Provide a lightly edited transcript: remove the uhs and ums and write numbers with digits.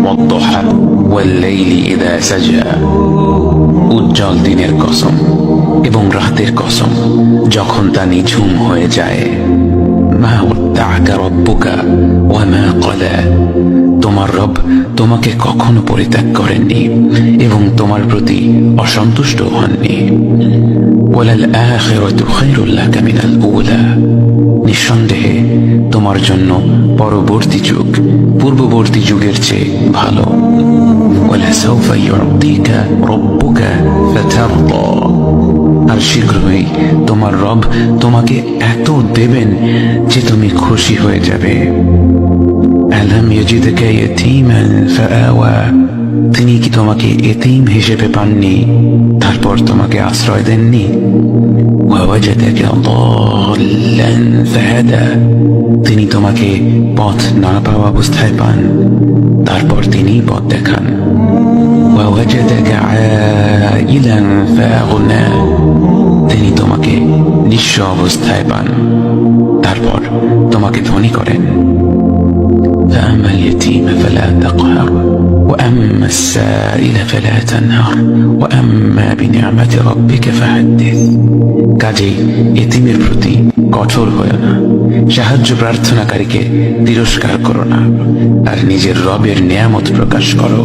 والضحى والليل إذا سجى উজ্জ্বল দিনের কসম এবং রাতের কসম যখন তা নিঝুম হয়ে যায়। মা ওয়াদ্দাআকা রাব্বুকা ওয়া মা ক্বালা, তোমার রব তোমাকে কখনো পরিত্যাগ করেননি এবং তোমার প্রতি অসন্তুষ্ট হননি। ওয়ালাল আখিরাতু খায়রুল লাকা মিনাল উলা, নিঃসন্দেহে তোমার জন্য পরবর্তী যুগ পূর্ববর্তী যুগের চেয়ে ভালো। ওয়ালাসাউফা ইউতিকা রাব্বুকা ফাতারদা, আর শীঘ্রই তোমার রব তোমাকে এত দেবেন যে তুমি খুশি হয়ে যাবে। আলাম ইয়াজিদকা ইয়াতীমান ফাআওয়া, তিনি কি তোমাকে এতিম হিসেবে পাননি তারপর তোমাকে আশ্রয় দেননি? ওয়াওয়াজাদাকা দাল্লান ফাহাদা, তিনি তোমাকে পথ না পাওয়া অবস্থায় পান তারপর তিনি পথ দেখান। ওয়াওয়াজাদাকা আইলান ফাআগনা, তিনি তোমাকে নিঃস্ব অবস্থায় পান তারপর তোমাকে ধনী করেন। فأما اليتيم فلا تقهر وأما السائل فلا تنهر وأما بنعمة ربك فحدث, কাজেই এতিমের প্রতি কঠোর হয়ো না, সাহায্য প্রার্থনাকারীকে তিরস্কার করো না, আর নিজের রবের নিয়ামত প্রকাশ করো।